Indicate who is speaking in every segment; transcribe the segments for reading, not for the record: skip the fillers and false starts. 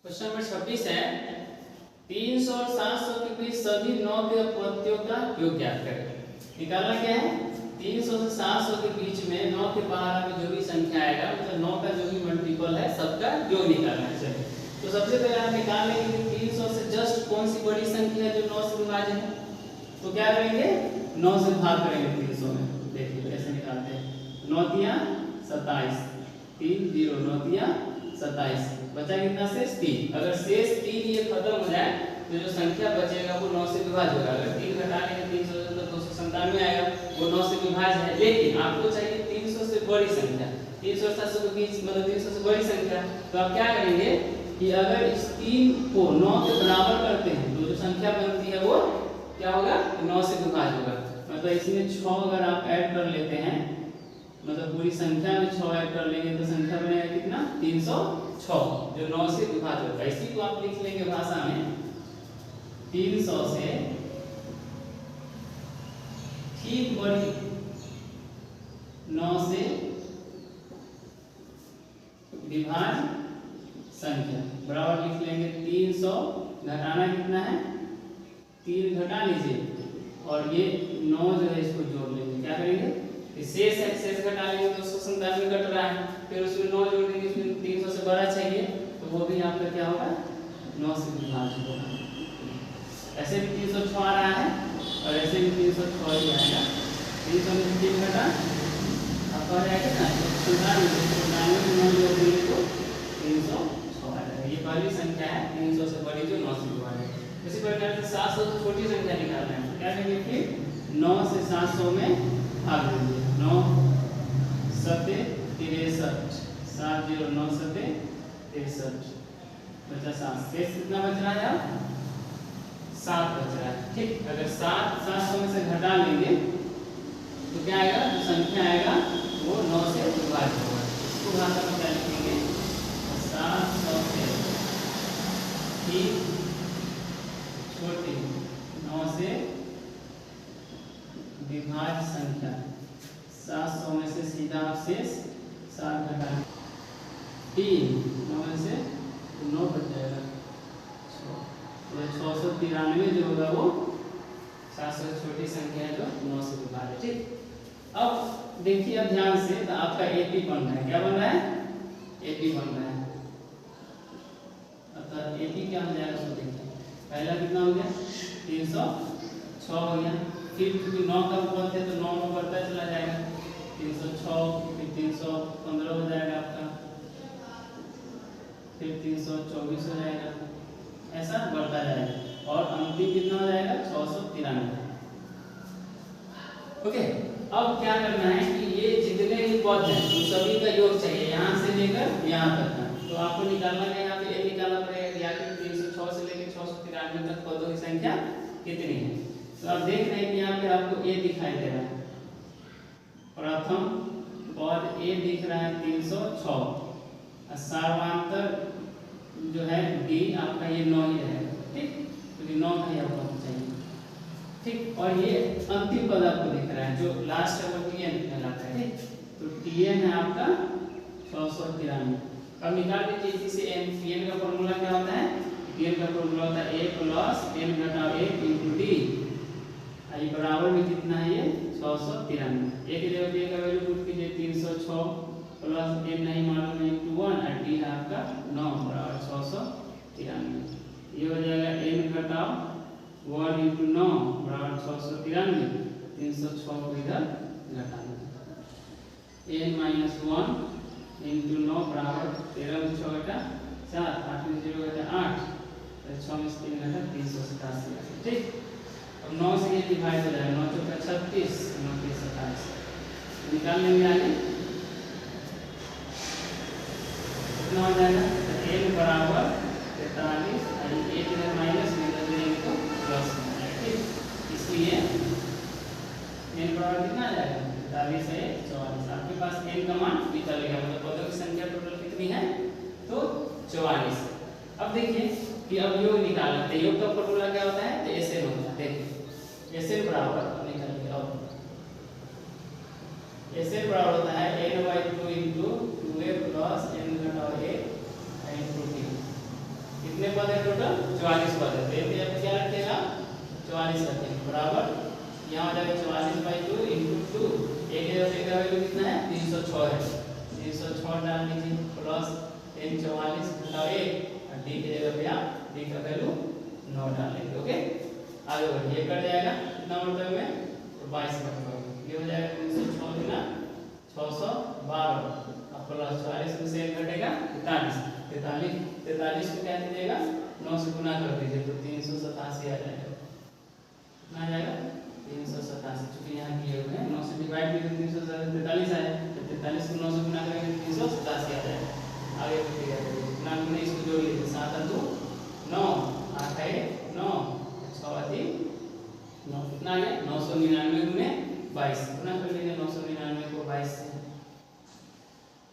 Speaker 1: Question number 26 है 300 और 700 के बीच सभी 9 के अपवर्त्यों का योग ज्ञात करें। निकालना क्या है 300 से 700 के बीच में 9 के बाहर में जो भी संख्या आएगा मतलब 9 का जो भी मल्टीपल है सबका योग निकालना है। चलिए तो सबसे पहले हम निकाल लेंगे 300 से जस्ट कौन सी बड़ी संख्या है जो 9 से विभाज्य है। तो क्या करेंगे 9 से भाग करेंगे 300 में। देखिए कैसे निकालते हैं 9 तिया 27 3 0 9 तिया 27 बचा कितना शेष 3। अगर शेष 3 ये खत्म हो जाए तो जो संख्या बचेगा वो 9 से विभाज्य होगा। अगर 3 घटा लेंगे 300 से तो 297 आएगा वो 9 से विभाज्य है। लेकिन आपको चाहिए 300 से बड़ी संख्या 300 और 700 के बीच मतलब 300 से बड़ी संख्या। तो आप क्या करेंगे कि अगर इस 3 को 9 के बराबर करते हैं तो जो संख्या बनती है वो क्या होगा 9 से विभाज्य होगा। मतलब इसमें 6 अगर आप ऐड कर लेते हैं मतलब पूरी संख्या में 6 ऐड कर लेंगे तो संख्या बनेगा कितना 306 जो 9 से विभाज्य होगा। इसी को आप लिख लेंगे भाषा में 300 से ठीक बड़ी 9 से विभाज्य संख्या बराबर लिख लेंगे 300 घटाना कितना है 3 घटा लीजिए और ये 9 जो है इसको जोड़ लेंगे। क्या करेंगे शेष है शेष घटा लेंगे 297 कट रहा है फिर उसमें 9 जोड़ देंगे इसमें 300 से बड़ा चाहिए तो वो भी आपका क्या होगा 9 से विभाज्य होगा। ऐसे भी 306 आ रहा है और ऐसे भी 306 ही आएगा। 300 में 3 घटा आपका आ जाएगा ना 97 में 9 जोड़ देंगे तो 306 आ जाएगा। ये पहली संख्या है 300 से बड़ी जो 9 से विभाज्य है। इसी प्रकार से 700 से छोटी संख्या निकालना है। क्या करेंगे फिर 9 से 700 में भाग देंगे 9 7 63 7 0 9 7 63 बचा 7 शेष कितना बच रहा है 7 बच रहा है। ठीक अगर 7 700 में से घटा लेंगे तो क्या आएगा जो संख्या आएगा वो 9 से विभाज्य होगा। इसको भाषा में क्या लिखेंगे 700 से ठीक छोटी 9 से विभाज्य संख्या 700 में से सीधा शेष 7 घटा 3 9 में से 9 बच जाएगा 693 जो होगा वो 700 से छोटी संख्या है जो 9 से विभाज्य। ठीक अब देखिए अब ध्यान से तो आपका एपी बन रहा है। क्या बन रहा है एपी बन रहा है। अर्थात एपी क्या हो जाएगा उसको देखिए पहला कितना हो गया 306 हो गया फिर क्योंकि 9 का पद है तो 9 में बढ़ता चला जाएगा 306 फिर 315 हो जाएगा आपका फिर 324 हो जाएगा ऐसा बढ़ता जाएगा और अंतिम कितना हो जाएगा 693। ओके अब क्या करना है कि ये जितने भी पद हैं उन सभी का योग चाहिए यहाँ से लेकर यहाँ तक का। तो आपको निकालना है यहाँ पे ये निकालना पड़ेगा कि 306 से लेकर 693 तक पदों की संख्या कितनी है। तो आप देख रहे हैं कि यहाँ पे आपको ए दिखाई दे रहा है प्रथम पद ए दिख रहा है 306 और सार्वंतर जो है डी आपका ये 9 ही रहेगा। ठीक क्योंकि 9 का ही आपको चाहिए। ठीक और ये अंतिम पद आपको दिख रहा है जो लास्ट है वो टीएन कहलाता है। ठीक तो टीएन है आपका 693। अब निकाल दीजिए इसी से एन टीएन का फॉर्मूला क्या होता है टीएन का फॉर्मूला होता है a प्लस n घटा 1 इनटू डी आई बराबर में कितना है ये 693। एक जगह पे का वैल्यू पुट कीजिए 306 प्लस n नहीं मालूम है इनटू 1 और डी है आपका 9 बराबर 693। ये हो जाएगा n घटाओ 1 इनटू 9 बराबर 693। 306 को इधर घटा दें n माइनस 1 इनटू 9 बराबर 13 में 6 घटा 7 8 में 0 घटा 8 6 में 3 घटा 387। ठीक अब 9 से ये डिवाइड हो जाएगा 9 चौका 36 9 के 27 निकाल लेंगे आगे कितना हो जाएगा n बराबर 43 और ये इधर माइनस में इधर देंगे तो प्लस हो जाएगा। ठीक इसलिए n बराबर कितना आ जाएगा 43 है 44। आपके पास n का मान निकलेगा मतलब पदों की संख्या टोटल कितनी है तो 44। अब देखिए कि अब योग निकालना है। योग का फॉर्मूला क्या होता है तो ऐसे होता है। देखिए ऐसे बराबर निकल गया। अब ऐसे बराबर होता है n/2 * 2a + n घटाओ a * 2t कितने पद है टोटल 44 पद है। तो एक जगह पे क्या रखेगा 44 रखेंगे बराबर यहाँ हो जाएगा 44/2 × 2 एक जगह पे का वैल्यू कितना है 306 है 306 डाल दीजिए प्लस n 44 घटाओ 1 और d की जगह पे आप d का वैल्यू 9 डाल देंगे। ओके आगे बढ़िए ये कट जाएगा कितना मतलब में 22 मतलब ये हो जाएगा 306 गुना 612 अब प्लस 44 में से एक घटेगा 43 को क्या दीजिएगा 9 से गुना कर दीजिए तो 387 आ जाएगा कितना आ जाएगा 387 चूंकि यहाँ किए हुए हैं 9 से डिवाइड भी 343 आए तो 43 को 9 से गुना करेंगे 387 आ जाएगा। आगे बढ़िएगा कितना गुना इसको जोड़ लीजिए 7 2 9 8 1 9 6 3 9 कितना आ गया 999 गुने 22 गुना कर लीजिए 999 को 22 से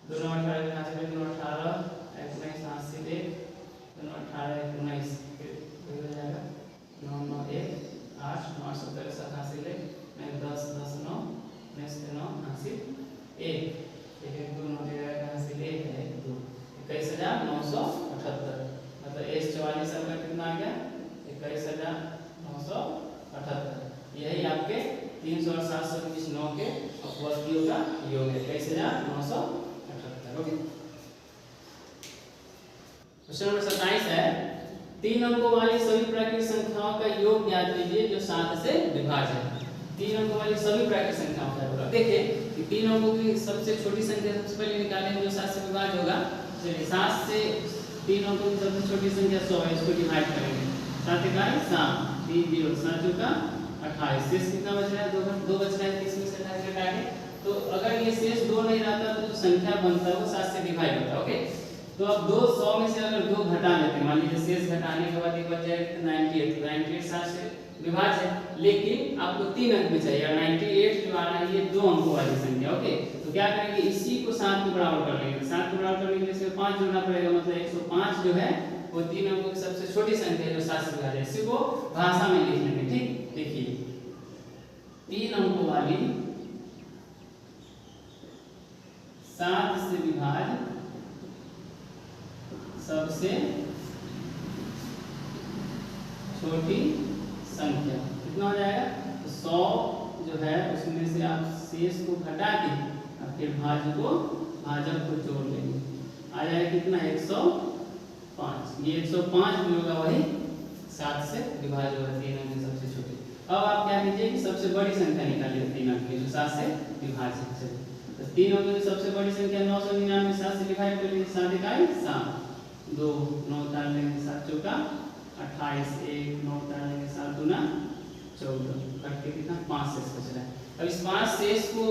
Speaker 1: 2 9 18 यहाँ से 2 18 19 80 1 2 18 19 फिर हो जाएगा 9 9 1 8 9 17 87 ले 10 10 9 19 9 80 1 1 2 9 80 ले 1 2 21978 मतलब S44 आपका कितना आ गया 21978 यही आपके 300 और 700 के बीच 9 के अपवर्तियों का योग है 21978। ओके क्वेश्चन नंबर 27 है 3 अंकों वाली सभी प्राकृतिक संख्याओं का योग ज्ञात कीजिए जो 7 से विभाज्य है। 3 अंकों वाली सभी प्राकृतिक संख्याओं का योग देखिए कि 3 अंकों की सबसे छोटी संख्या सबसे पहले निकालेंगे जो 7 से विभाज्य होगा। चलिए 7 से 3 अंकों की सबसे छोटी संख्या 100 है इसको डिवाइड करेंगे 7 इकाई 7 3 0 7 चौका 28 शेष कितना बच रहा है 2 बच रहा है 30 में से 28 घटाएंगे तो अगर ये शेष 2 नहीं रहता तो जो संख्या बनता है वो 7 से डिवाइड होता है। ओके तो अब 200 में से अगर 2 घटा लेते हैं मान लीजिए शेष घटाने के बाद ये बच जाएगा 98 98 7 से विभाज्य है लेकिन आपको 3 अंक में चाहिए और 98 जो आ रहा है ये 2 अंकों वाली संख्या। ओके तो क्या करेंगे इसी को 7 के बराबर कर लेंगे 7 के बराबर करने के लिए इसमें 5 जोड़ना पड़ेगा मतलब 105 जो है वो 3 अंकों की सबसे छोटी संख्या है जो 7 से विभाज्य है। इसी को भाषा में लिख लेंगे ठीक देखिए 3 अंकों वाली 7 से विभाज्य सबसे छोटी संख्या कितना हो जाएगा तो 100 जो है उसमें से आप शेष को घटा के और फिर भाजक को जोड़ लेंगे आ जाएगा कितना 105 ये 105 भी होगा वही 7 से विभाज्य होगा 3 अंक की सबसे छोटी। अब आप क्या कीजिए कि सबसे बड़ी संख्या निकालिए 3 अंक की जो 7 से विभाज्य है तो 3 अंक की सबसे बड़ी संख्या 999 7 से डिवाइड कर लीजिए 7 इकाई 7 2 9 उतार लेंगे 7 चौका 28 1 9 उतार लेंगे 7 दूना 14 कट के कितना 5 शेष बच रहा है। अब इस 5 शेष को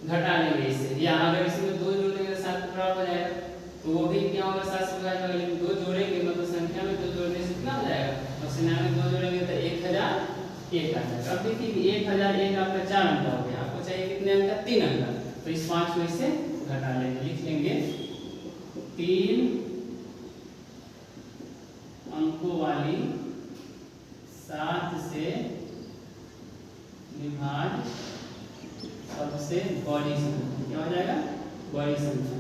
Speaker 1: घटा लेंगे इससे या अगर इसमें 2 जोड़ेंगे तो 7 बराबर हो जाएगा तो वो भी क्या होगा 7 से विभाज्य होगा लेकिन 2 जोड़ेंगे मतलब संख्या में 2 जोड़ने से कितना हो जाएगा और संख्या में 2 जोड़ेंगे तो 1001 आ जाएगा। अब देखिए कि 1001 आपका 4 अंक हो गया आपको चाहिए कितने अंक का 3 अंक का तो इस 5 को इससे घटा लेंगे लिख लेंगे 3 अंकों वाली 7 से विभाज्य सबसे बड़ी संख्या क्या हो जाएगा बड़ी संख्या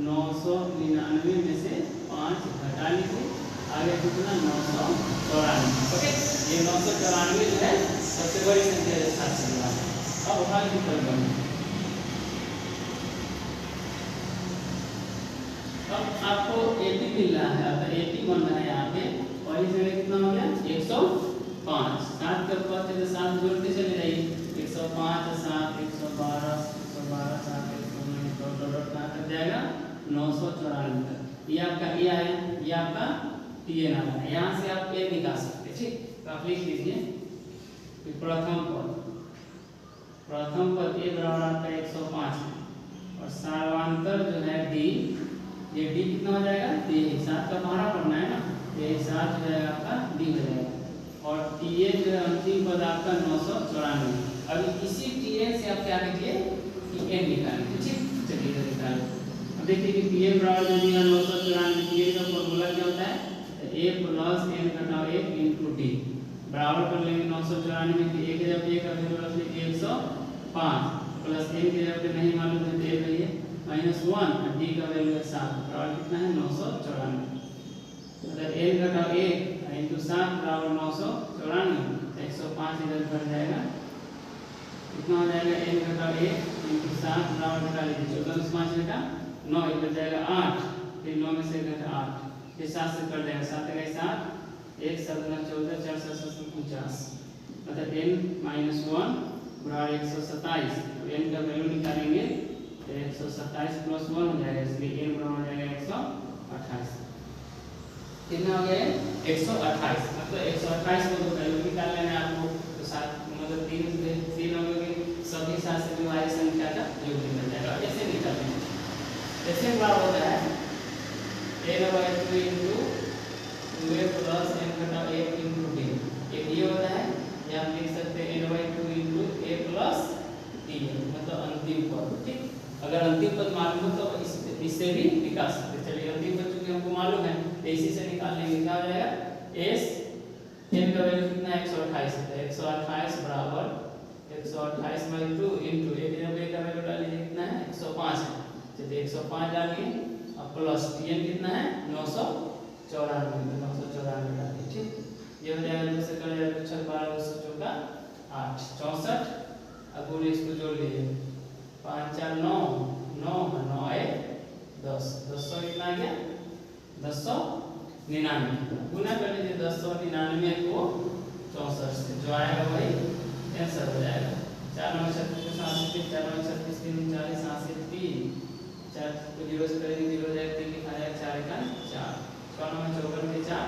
Speaker 1: 999 में से 5 घटा लीजिए आगे कितना 994। ओके ये 994 जो है सबसे बड़ी संख्या है 7 से विभाज्य। अब उठा के कर लो अब आपको 80 मिल रहा है अब 80 बन रहा है यहाँ पे और इस जगह कितना हो गया 105 7 के ऊपर से 7 जोड़ते चले जाइए 105 7 112 112 7 109 कहाँ तक जाएगा 994 तक ये आपका ए आया ये आपका टी नाम है यहाँ से आप ए निकाल सकते हैं ठीक तो आप लिख लीजिए प्रथम पद ए बराबर आपका 105 और सार्वांतर जो है डी ये डी कितना हो जाएगा डी 7 का भाड़ा पड़ना है ना ये 7 जो है आपका डी हो जाएगा और टी ए जो है अंतिम पद आपका 994। अब इसी टी ए से आप क्या कीजिए टी एन निकालेंगे ठीक चलिए इधर निकालो। अब देखिए कि टी ए बराबर जो दिया 994 टी ए का फॉर्मूला क्या होता है ए प्लस एन घटाओ 1 इनटू डी बराबर कर लेंगे 994 में कि 1 जब 1 का वैल्यू रख लीजिए 105 प्लस एन के जब नहीं मालूम है दे रही है -1 और डी का वैल्यू है 7 बराबर कितना है 994 मतलब n घटाओ 1 इंटू 7 बराबर 994, 105 इधर बढ़ जाएगा, कितना हो जाएगा n घटाओ 1 इंटू 7 बराबर घटा लीजिए 14 से 5 घटा 9 इधर जाएगा 8, फिर 9 में से घटा 8, फिर 7 से कट जाएगा 7 का 7, 1 7 गुना 14 4 7 50, मतलब n माइनस 1 बराबर 127। अब n का वैल्यू निकालेंगे तो 127 प्लस 1 हो जाएगा, इसलिए n बराबर हो जाएगा 128। कितना हो गया 128। मतलब 128 को तो वैल्यू निकाल लेना है आपको, तो साथ मतलब 3 अंकों के सभी साथ से विभाज्य संख्या का योग निकल जाएगा। ऐसे निकालेंगे, ऐसे बराबर होता है n/2 into 2a plus n घटा 1 इंटू d। एक ये होता है, या आप लिख सकते हैं n/2 into a plus d, मतलब अंतिम पद। ठीक, अगर अंतिम पद मालूम हो तो इससे भी निकाल सकते हैं। चलिए अंतिम पद चूंकि हमको मालूम है तो इसी से निकाल लेंगे। क्या हो जाएगा s n का वैल्यू कितना है 128 है, 128 बराबर 128/2 इंटू a का वैल्यू डाल लीजिए कितना है 105 है, चलिए 105 डालिए अब प्लस tn कितना है 994, 994 डालिए। ठीक, ये हो जाएगा 2 से कट जाएगा 6 12 2 8 64, अब बोलिए इसको जोड़ लीजिए 5 4 9 9 9 1 10 10 कितना आ गया 1099, गुना कर लीजिए 1099 को 64 से, जो आएगा वही आंसर हो जाएगा। 4 9 36 86 4 9 36 3 40 86 4 को 0 से करेंगे 0 हो जाएगा 3 लिखा जाएगा 4 का 4 6 9 54 के 4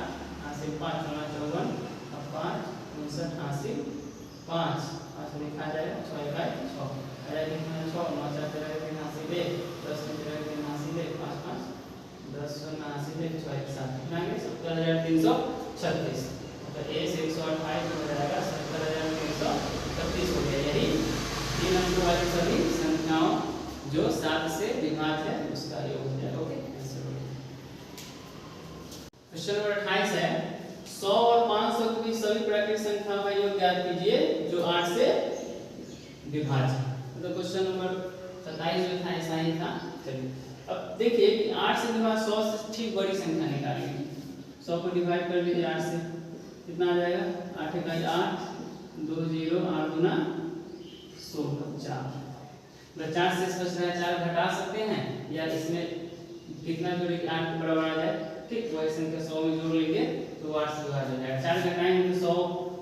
Speaker 1: 80 5 9 54 अब 5 59 80 5 5 लिखा जाएगा 6 का 6 अरे लिखना 6 9 4 3 80 ले 10 में 3 80 ले 5 5 10 80 ले 6 1 7 कितना है 70336, तो a से 128 हो जाएगा 70336 हो गया। यही 3 अंकों वाली सभी संख्याओं जो 7 से विभाज्य है उसका योग हो जाएगा। ओके, क्वेश्चन नंबर 28 है 100 और 500 के बीच सभी प्राकृतिक संख्याओं का योग ज्ञात कीजिए जो 8 से विभाज्य। मतलब क्वेश्चन नंबर 27 जो था ऐसा ही था। चलिए अब देखिए कि 8 से विभाज्य 100 से ठीक बड़ी संख्या निकालेंगे। 100 को डिवाइड कर लीजिए 8 से, कितना आ जाएगा 8 का 8 2 0 8 गुना 16 4, मतलब 4 से बच रहा है 4 घटा सकते हैं या इसमें कितना जोड़े 8 के बराबर आ जाए। ठीक, वही संख्या 100 में जोड़ लेंगे तो 8 से विभाज्य हो जाएगा। 4 घटाएंगे तो 100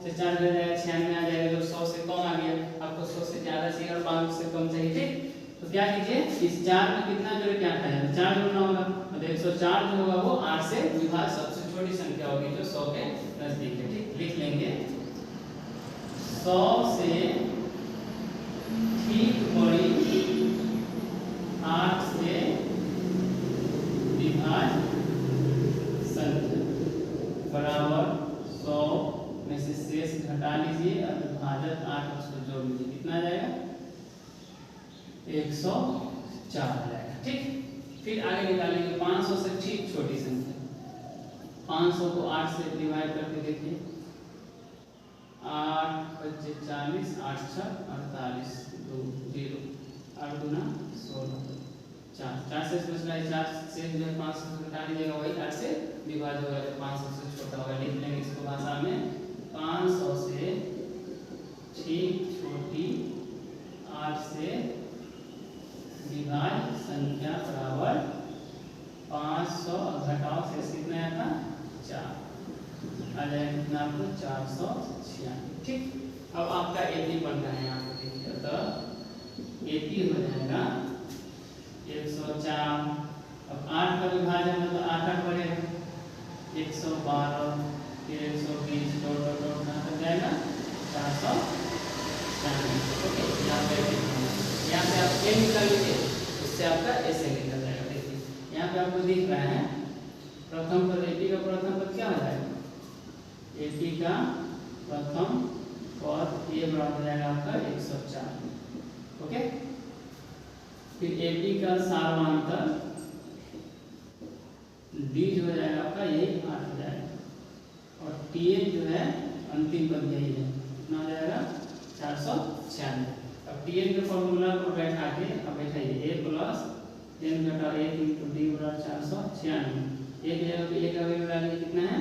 Speaker 1: से 4 घट जाएगा 96 आ जाएगा, जो 100 से कम आ गया। आपको 100 से ज्यादा चाहिए और 500 से कम चाहिए। ठीक, तो क्या कीजिए इस 4 में कितना जोड़े क्या खाया 4 जोड़ना होगा, मतलब 104 जो होगा वो 8 से विभाज्य सबसे छोटी संख्या होगी जो 100 के नजदीक है। ठीक, लिख लेंगे 100 से ठीक बड़ी 8 से विभाज्य संख्या बराबर 100 में से शेष घटा लीजिए और विभाजक 8 उसको जोड़ लीजिए, कितना आ जाएगा 104 आ जाएगा। ठीक, फिर आगे निकालेंगे 500 से ठीक छोटी संख्या। 500 को 8 से डिवाइड करके देखिए 8 25 40 8 6 48 2 0 8 गुना 16 4 से बच रहा है 4 से जो है 500 से घटा लीजिएगा वही 8 से विभाज्य होगा तो 500 से छोटा होगा। लिख लेंगे इसको भाषा में 500 से ठीक छोटी 8 से विभाज्य संख्या बराबर 500 घटाओ शेष कितना आया था 4 आ जाएगा कितना आपको 496। ठीक, अब आपका एपी बन रहा है यहाँ पे देखिए, तो एपी हो जाएगा 104। अब 8 का विभाजन मतलब 8 8 बढ़ेगा 112 फिर 120 डॉट तक जाएगा 496। ओके, यहाँ पे आप ए निकाल लीजिए, उससे आपका ऐसे निकल जाएगा। देखिए यहाँ पे आपको दिख रहा है प्रथम पद एपी का प्रथम पद क्या हो जाएगा, एपी का प्रथम पद ये बराबर हो जाएगा आपका 104। ओके, फिर एपी का सार्वधातुक डी जो हो जाएगा आपका यही 8 हो जाएगा और टीएन जो है अंतिम पद यही है, कितना हो जाएगा 496। अब टीएन के फॉर्मूला को बैठा के अब बैठाइए a प्लस n घटा 1 इंटू डी बराबर 496। एक जगह पे a का वैल्यू डालिए कितना है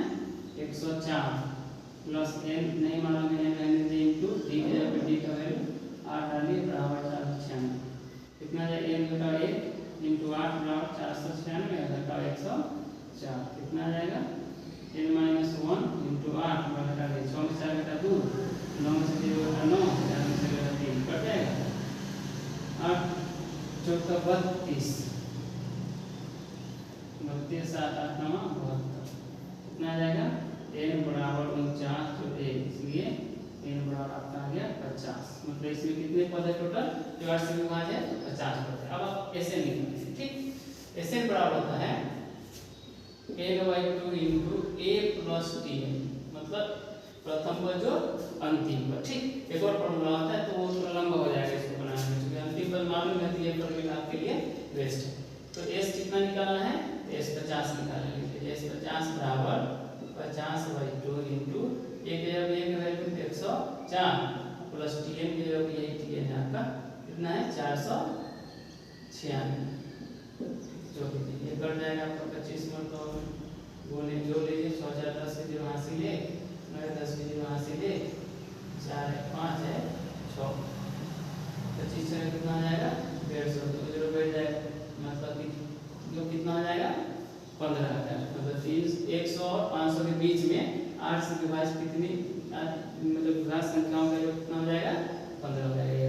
Speaker 1: 104 प्लस n नहीं मालूम है n रहने दे इंटू डी के जगह पे डी का वैल्यू 8 डालिए बराबर 496 कितना जाएगा n घटाओ 1 इंटू 8 बराबर 496 घटाओ 104 कितना आ जाएगा n माइनस 1 इंटू 8 घटा दे 6 में 4 घटा 2 9 में से 0 घटा 9 4 में से घटा 3 कट जाएगा 8 चौका 32 32 7 8 9 72 कितना आ जाएगा n बराबर 49 जो a इसलिए n बराबर आपका आ गया 50 मतलब इसमें कितने पद है टोटल जो 8 से विभाज्य है 50 पद है। अब आप ऐसे लिखेंगे ठीक ऐसे बराबर होता है n/2 into a plus tn मतलब प्रथम पद जो अंतिम पद ठीक एक और फॉर्मूला होता है तो वो थोड़ा लंबा हो जाएगा इसको बनाने में क्योंकि अंतिम पद मालूम है तो ये फॉर्मूला आपके लिए बेस्ट है। तो s कितना निकालना है तो s 50 निकालेंगे s 50 बराबर 50/2 इंटू एक जगह एक वैल्यू 104 प्लस tn की जगह यही tn है आपका कितना है 496 जो ये कट जाएगा आपका 25 मतलब गुने जो लीजिए 6 4 10 के 0 हासिल है 9 10 के 0 हासिल है 4 है 5 है 6 25 से कितना आ जाएगा 150 तो 0 बैठ जाएगा मतलब कि जो कितना आ जाएगा 15,000 मतलब 100 और 500 के बीच में 8 से विभाजित कितनी मतलब घात संख्याओं का जो कितना हो जाएगा 15 हो जाएगा